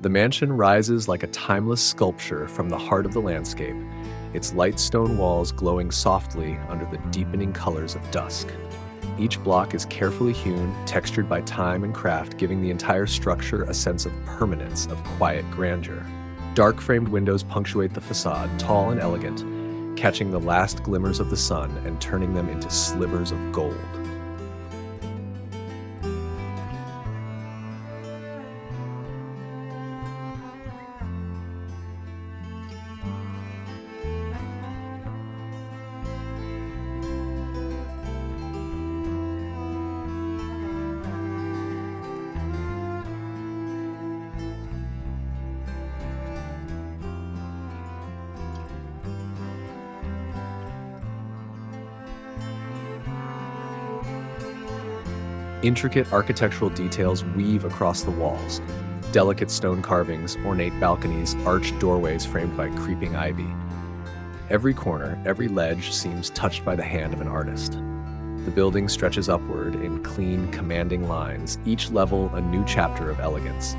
The mansion rises like a timeless sculpture from the heart of the landscape, its light stone walls glowing softly under the deepening colors of dusk. Each block is carefully hewn, textured by time and craft, giving the entire structure a sense of permanence, of quiet grandeur. Dark framed windows punctuate the façade, tall and elegant, catching the last glimmers of the sun and turning them into slivers of gold. Intricate architectural details weave across the walls. Delicate stone carvings, ornate balconies, arched doorways framed by creeping ivy. Every corner, every ledge seems touched by the hand of an artist. The building stretches upward in clean, commanding lines, each level a new chapter of elegance,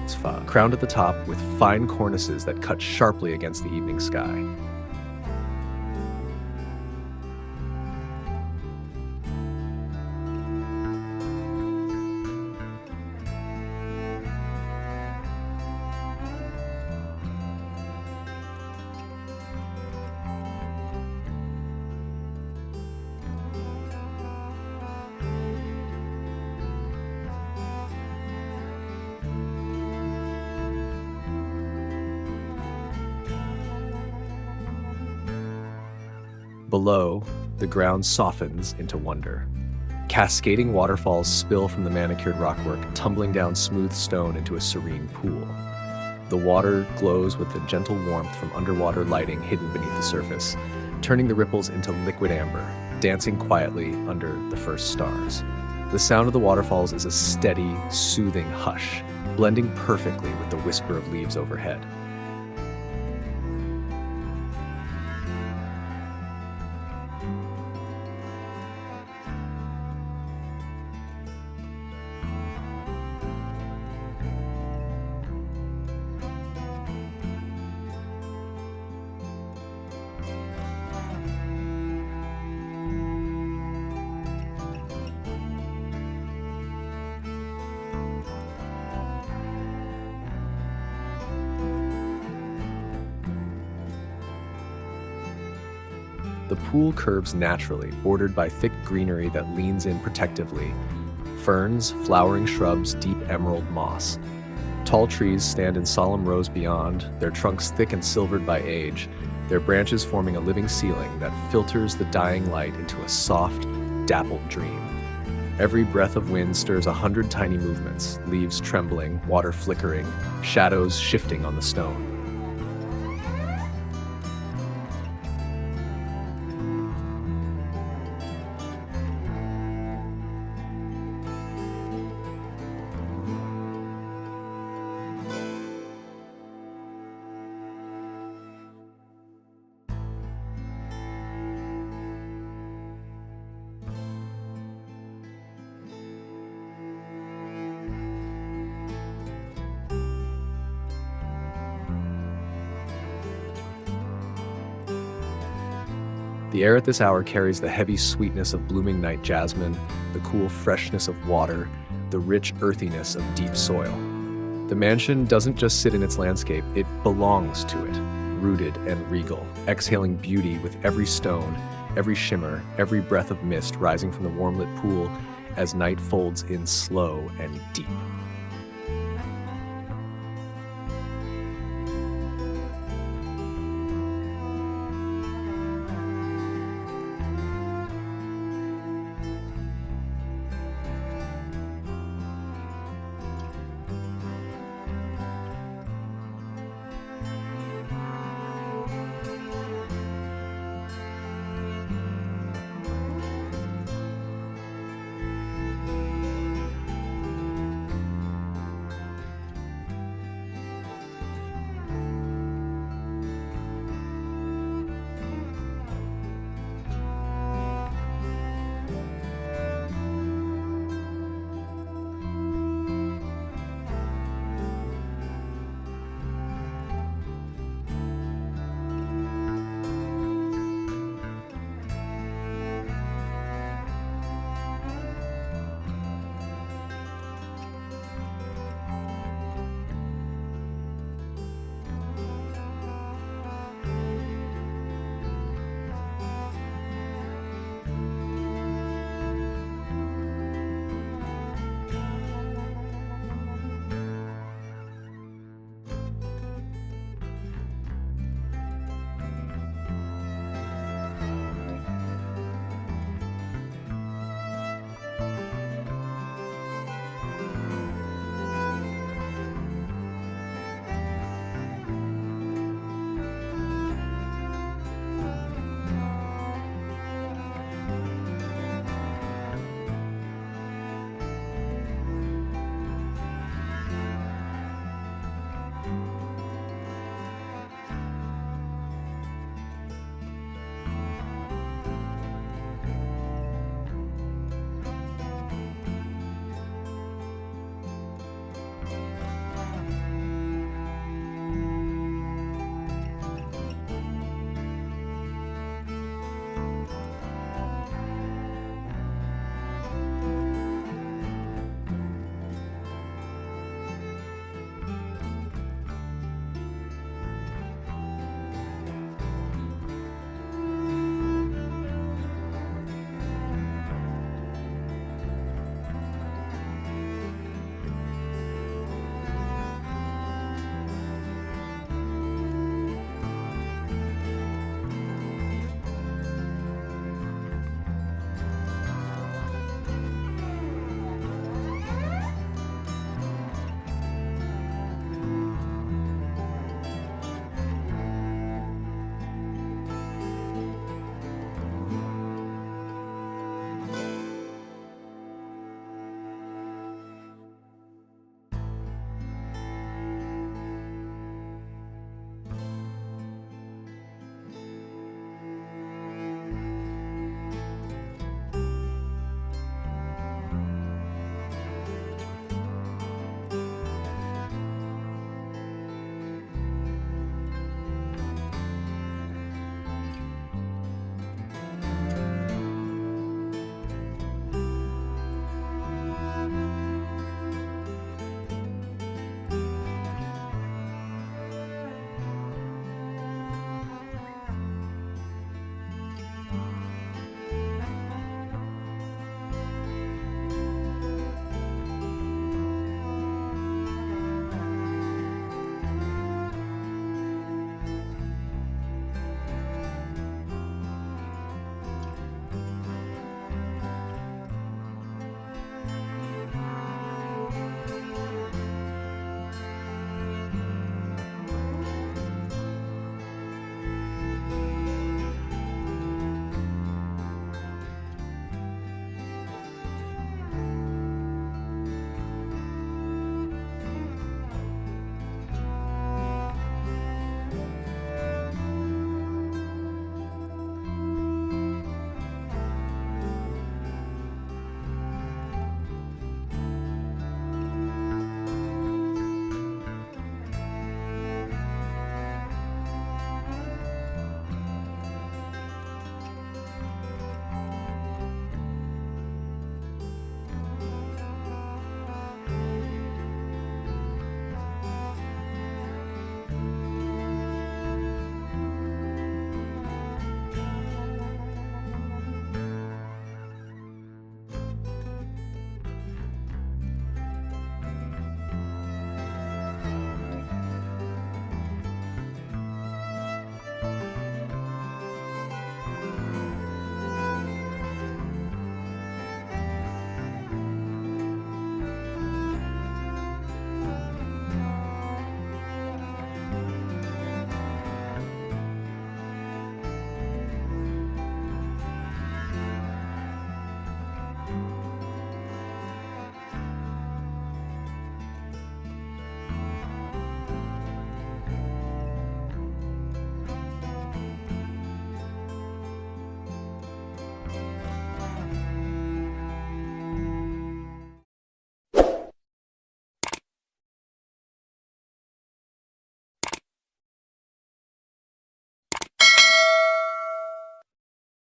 crowned at the top with fine cornices that cut sharply against the evening sky. Below, the ground softens into wonder. Cascading waterfalls spill from the manicured rockwork, tumbling down smooth stone into a serene pool. The water glows with the gentle warmth from underwater lighting hidden beneath the surface, turning the ripples into liquid amber, dancing quietly under the first stars. The sound of the waterfalls is a steady, soothing hush, blending perfectly with the whisper of leaves overhead. The pool curves naturally, bordered by thick greenery that leans in protectively. Ferns, flowering shrubs, deep emerald moss. Tall trees stand in solemn rows beyond, their trunks thick and silvered by age, their branches forming a living ceiling that filters the dying light into a soft, dappled dream. Every breath of wind stirs 100 tiny movements, leaves trembling, water flickering, shadows shifting on the stone. The air at this hour carries the heavy sweetness of blooming night jasmine, the cool freshness of water, the rich earthiness of deep soil. The mansion doesn't just sit in its landscape, it belongs to it, rooted and regal, exhaling beauty with every stone, every shimmer, every breath of mist rising from the warm-lit pool as night folds in slow and deep.